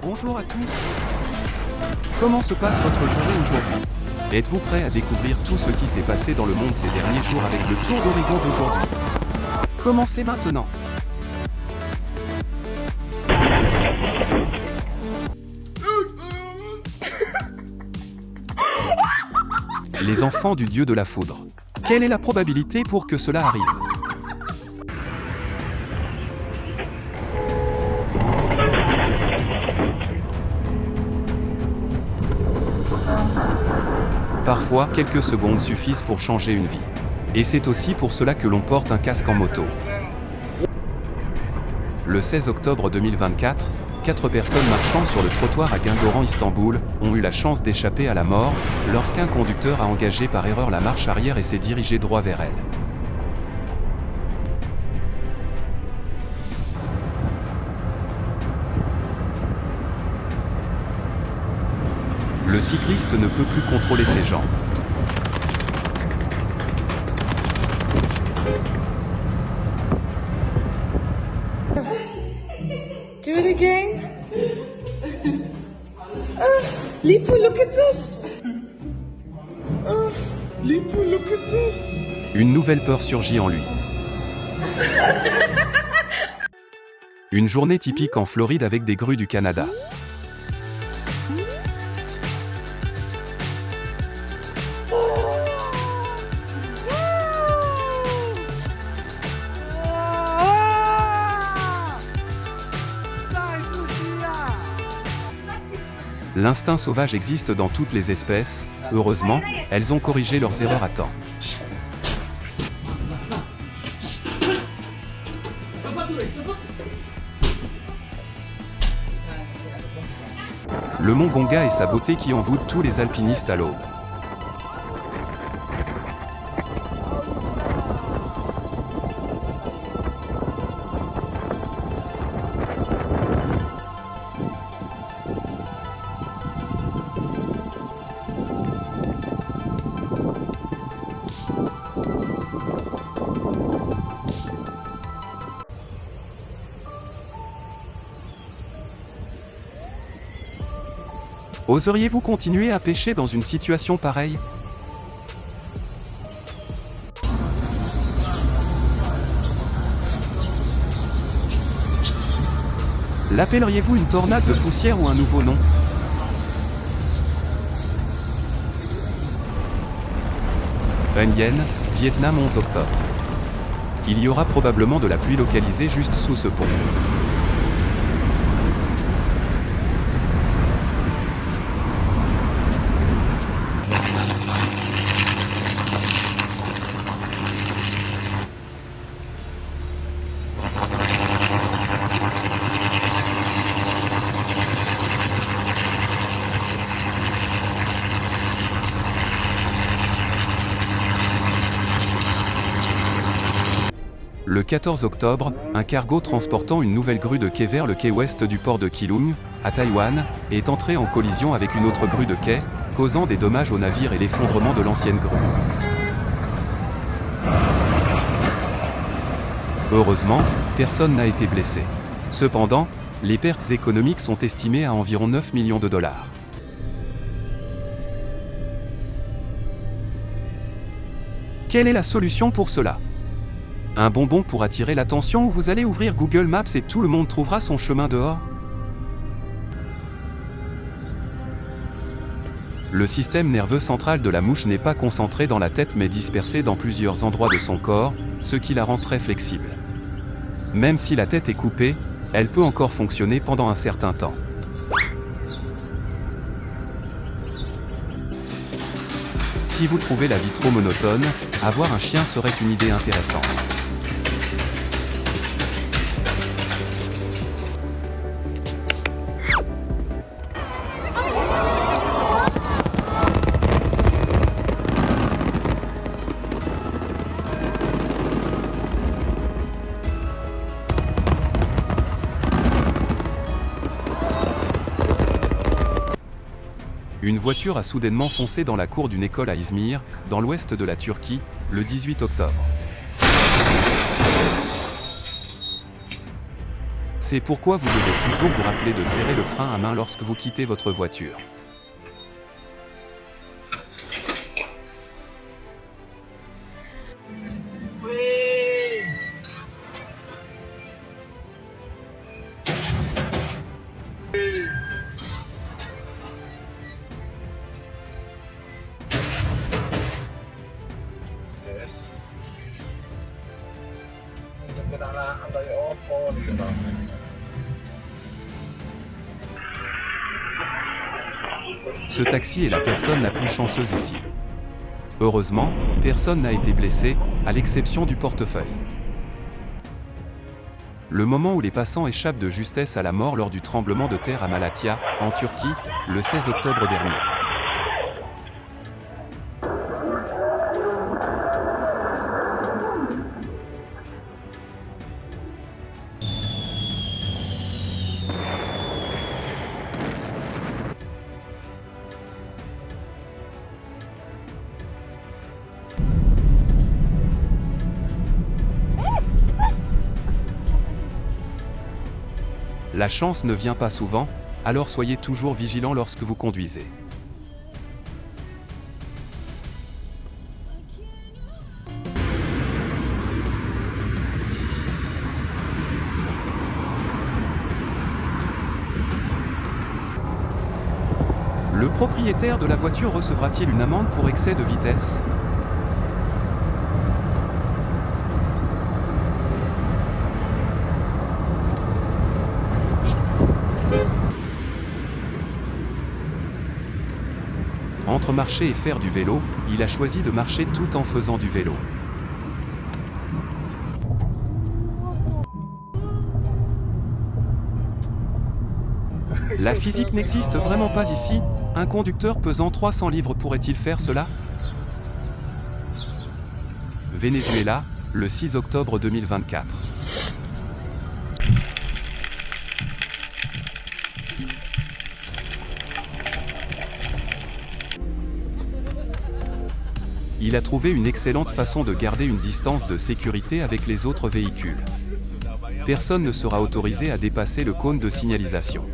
Bonjour à tous. Comment se passe votre journée aujourd'hui? Êtes-vous prêt à découvrir tout ce qui s'est passé dans le monde ces derniers jours avec le tour d'horizon d'aujourd'hui? Commencez maintenant. Les enfants du dieu de la foudre. Quelle est la probabilité pour que cela arrive? Parfois, quelques secondes suffisent pour changer une vie. Et c'est aussi pour cela que l'on porte un casque en moto. Le 16 octobre 2024, 4 personnes marchant sur le trottoir à Guingamp, Istanbul, ont eu la chance d'échapper à la mort, lorsqu'un conducteur a engagé par erreur la marche arrière et s'est dirigé droit vers elles. Le cycliste ne peut plus contrôler ses jambes. Do it again. Lipo, look at this. Lipo, look at this. Une nouvelle peur surgit en lui. Une journée typique en Floride avec des grues du Canada. L'instinct sauvage existe dans toutes les espèces. Heureusement, elles ont corrigé leurs erreurs à temps. Le mont Gonga et sa beauté qui envoûtent tous les alpinistes à l'aube. Oseriez-vous continuer à pêcher dans une situation pareille? L'appelleriez-vous une tornade de poussière ou un nouveau nom? An Yen, Vietnam, 11 octobre. Il y aura probablement de la pluie localisée juste sous ce pont. Le 14 octobre, un cargo transportant une nouvelle grue de quai vers le quai ouest du port de Keelung, à Taïwan, est entré en collision avec une autre grue de quai, causant des dommages au navire et l'effondrement de l'ancienne grue. Heureusement, personne n'a été blessé. Cependant, les pertes économiques sont estimées à environ 9 millions de dollars. Quelle est la solution pour cela? Un bonbon pour attirer l'attention ou vous allez ouvrir Google Maps et tout le monde trouvera son chemin dehors? Le système nerveux central de la mouche n'est pas concentré dans la tête mais dispersé dans plusieurs endroits de son corps, ce qui la rend très flexible. Même si la tête est coupée, elle peut encore fonctionner pendant un certain temps. Si vous trouvez la vie trop monotone, avoir un chien serait une idée intéressante. Une voiture a soudainement foncé dans la cour d'une école à Izmir, dans l'ouest de la Turquie, le 18 octobre. C'est pourquoi vous devez toujours vous rappeler de serrer le frein à main lorsque vous quittez votre voiture. Ce taxi est la personne la plus chanceuse ici. Heureusement, personne n'a été blessé, à l'exception du portefeuille. Le moment où les passants échappent de justesse à la mort lors du tremblement de terre à Malatya, en Turquie, le 16 octobre dernier. La chance ne vient pas souvent, alors soyez toujours vigilants lorsque vous conduisez. Le propriétaire de la voiture recevra-t-il une amende pour excès de vitesse ? Entre marcher et faire du vélo, il a choisi de marcher tout en faisant du vélo. La physique n'existe vraiment pas ici. Un conducteur pesant 300 livres pourrait-il faire cela ? Venezuela, le 6 octobre 2024. Il a trouvé une excellente façon de garder une distance de sécurité avec les autres véhicules. Personne ne sera autorisé à dépasser le cône de signalisation.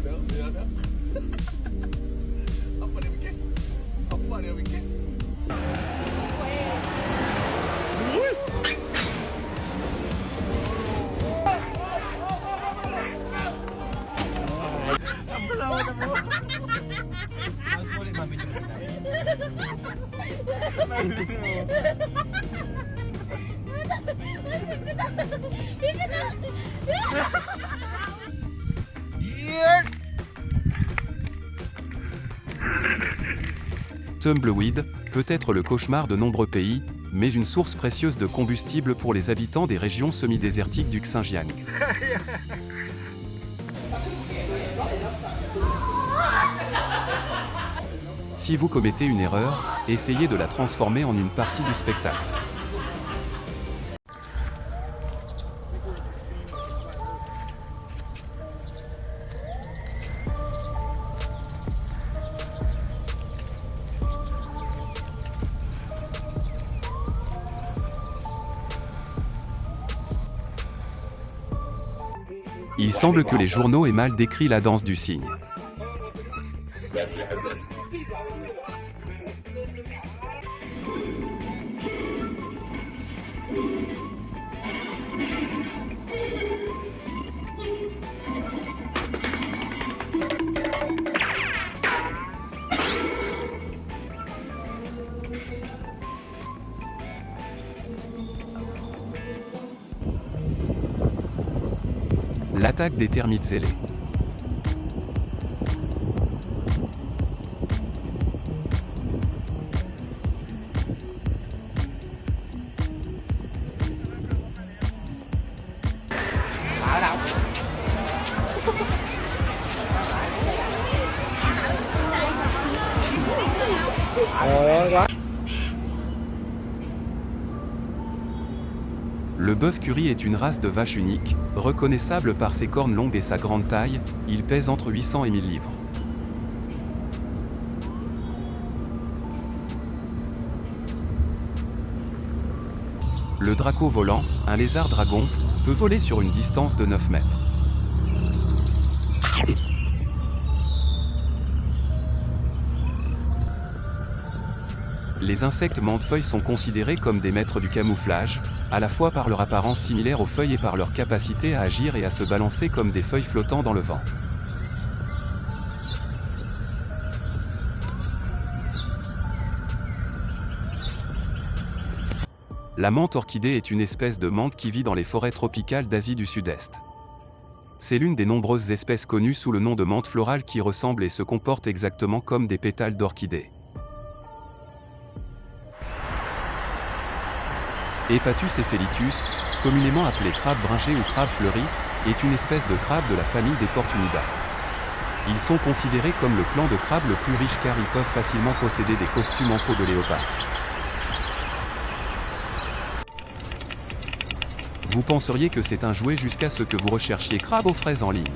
Tumbleweed peut être le cauchemar de nombreux pays, mais une source précieuse de combustible pour les habitants des régions semi-désertiques du Xinjiang. Si vous commettez une erreur, essayez de la transformer en une partie du spectacle. Il semble que les journaux aient mal décrit la danse du cygne. L'attaque des termites zélés. Le bœuf curry est une race de vache unique, reconnaissable par ses cornes longues et sa grande taille. Il pèse entre 800 et 1000 livres. Le draco volant, un lézard dragon, peut voler sur une distance de 9 mètres. Les insectes mentefeuilles sont considérés comme des maîtres du camouflage, à la fois par leur apparence similaire aux feuilles et par leur capacité à agir et à se balancer comme des feuilles flottant dans le vent. La menthe orchidée est une espèce de menthe qui vit dans les forêts tropicales d'Asie du Sud-Est. C'est l'une des nombreuses espèces connues sous le nom de menthe florale qui ressemblent et se comportent exactement comme des pétales d'orchidée. Hepatus ephelitus, communément appelé crabe bringé ou crabe fleuri, est une espèce de crabe de la famille des Portunidae. Ils sont considérés comme le clan de crabes le plus riche car ils peuvent facilement posséder des costumes en peau de léopard. Vous penseriez que c'est un jouet jusqu'à ce que vous recherchiez crabe aux fraises en ligne.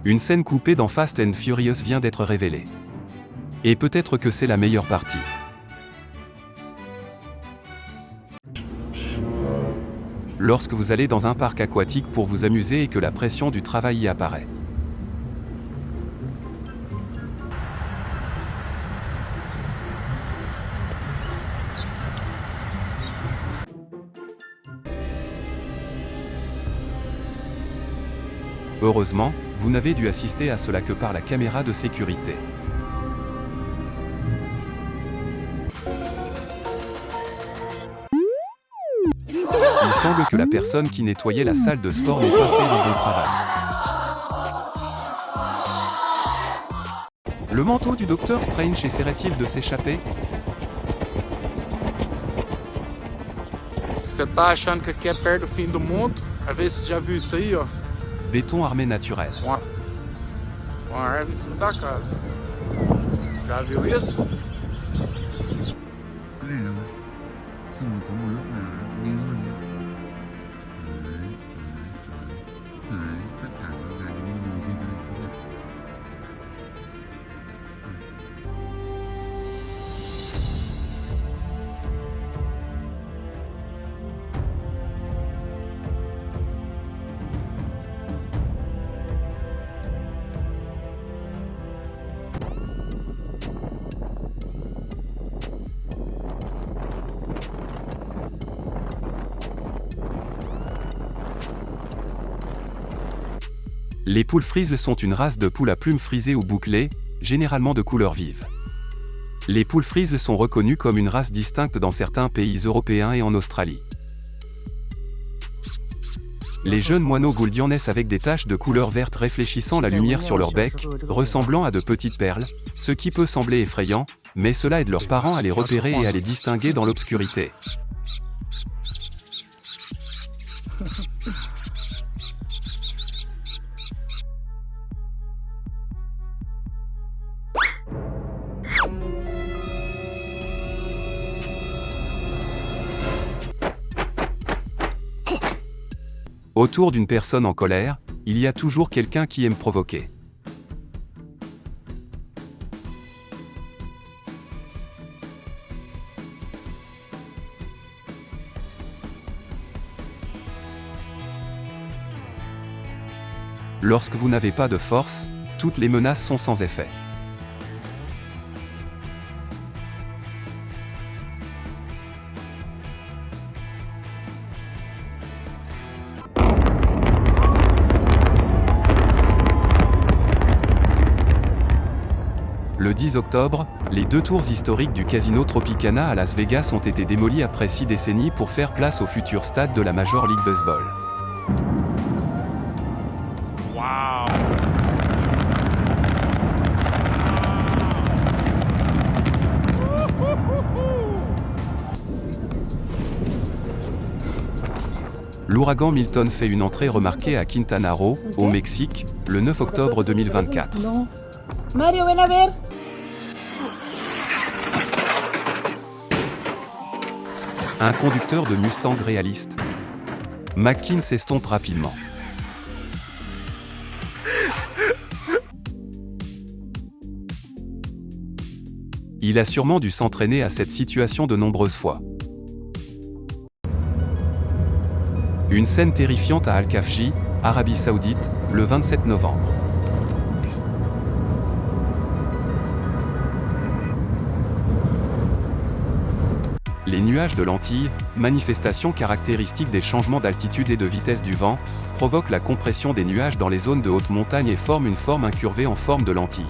Une scène coupée dans Fast and Furious vient d'être révélée. Et peut-être que c'est la meilleure partie. Lorsque vous allez dans un parc aquatique pour vous amuser et que la pression du travail y apparaît. Heureusement, vous n'avez dû assister à cela que par la caméra de sécurité. Il semble que la personne qui nettoyait la salle de sport n'ait pas fait un bon travail. Le manteau du Docteur Strange essaierait-il de s'échapper? Você tá achando que aqui é perto do fim do mundo? Às vezes você já viu isso aí, ó. Béton armé naturel. Uma árvore em cima da casa. Já viu isso? Les poules frises sont une race de poules à plumes frisées ou bouclées, généralement de couleur vive. Les poules frises sont reconnues comme une race distincte dans certains pays européens et en Australie. Les jeunes moineaux gouldians naissent avec des taches de couleur verte réfléchissant la lumière sur leur bec, ressemblant à de petites perles, ce qui peut sembler effrayant, mais cela aide leurs parents à les repérer et à les distinguer dans l'obscurité. Autour d'une personne en colère, il y a toujours quelqu'un qui aime provoquer. Lorsque vous n'avez pas de force, toutes les menaces sont sans effet. Le 10 octobre, les deux tours historiques du Casino Tropicana à Las Vegas ont été démolies après 6 décennies pour faire place au futur stade de la Major League Baseball. Wow. L'ouragan Milton fait une entrée remarquée à Quintana Roo, au Mexique, le 9 octobre 2024. No. Mario, ven a ver. Un conducteur de Mustang réaliste. McKean s'estompe rapidement. Il a sûrement dû s'entraîner à cette situation de nombreuses fois. Une scène terrifiante à Al-Khafji, Arabie Saoudite, le 27 novembre. Les nuages de lentilles, manifestation caractéristique des changements d'altitude et de vitesse du vent, provoquent la compression des nuages dans les zones de haute montagne et forment une forme incurvée en forme de lentille.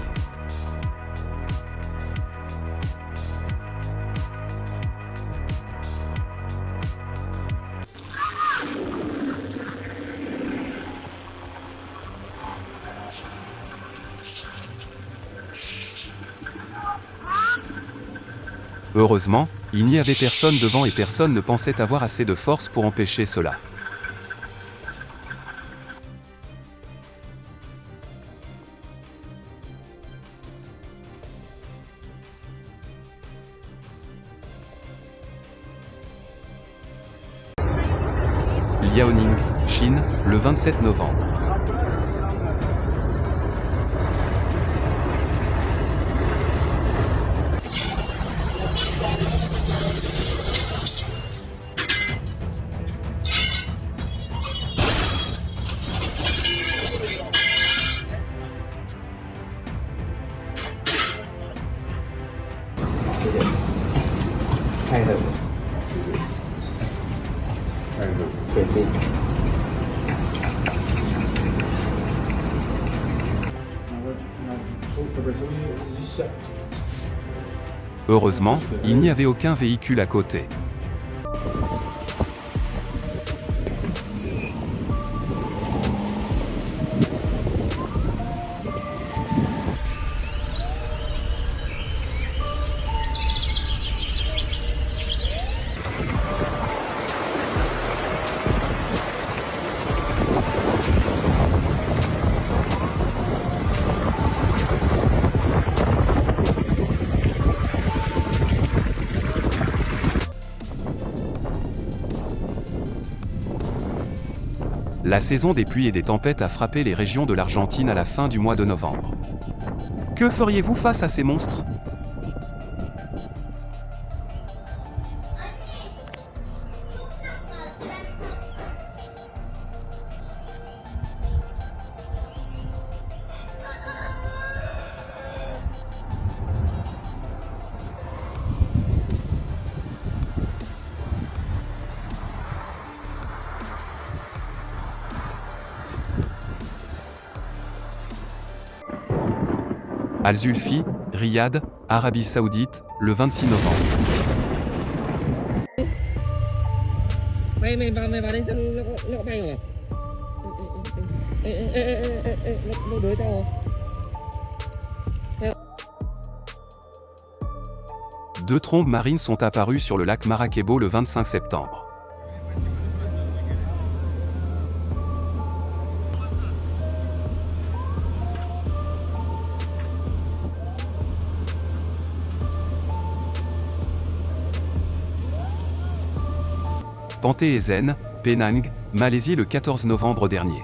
Heureusement, il n'y avait personne devant et personne ne pensait avoir assez de force pour empêcher cela. Liaoning, Chine, le 27 novembre. Heureusement, il n'y avait aucun véhicule à côté. La saison des pluies et des tempêtes a frappé les régions de l'Argentine à la fin du mois de novembre. Que feriez-vous face à ces monstres ? Al-Zulfi, Riyad, Arabie Saoudite, le 26 novembre. Deux trombes marines sont apparues sur le lac Maracaibo le 25 septembre. Panté et Zen, Penang, Malaisie le 14 novembre dernier.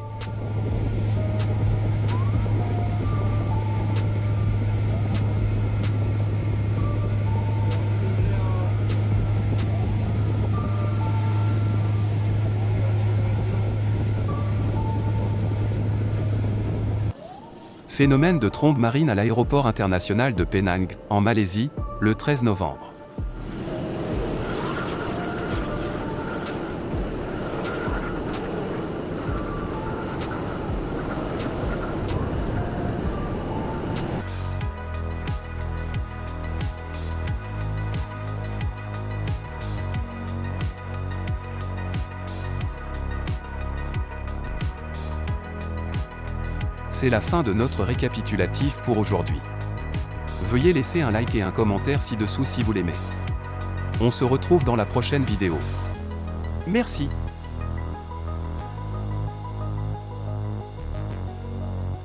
Phénomène de trombe marine à l'aéroport international de Penang, en Malaisie, le 13 novembre. C'est la fin de notre récapitulatif pour aujourd'hui. Veuillez laisser un like et un commentaire ci-dessous si vous l'aimez. On se retrouve dans la prochaine vidéo. Merci.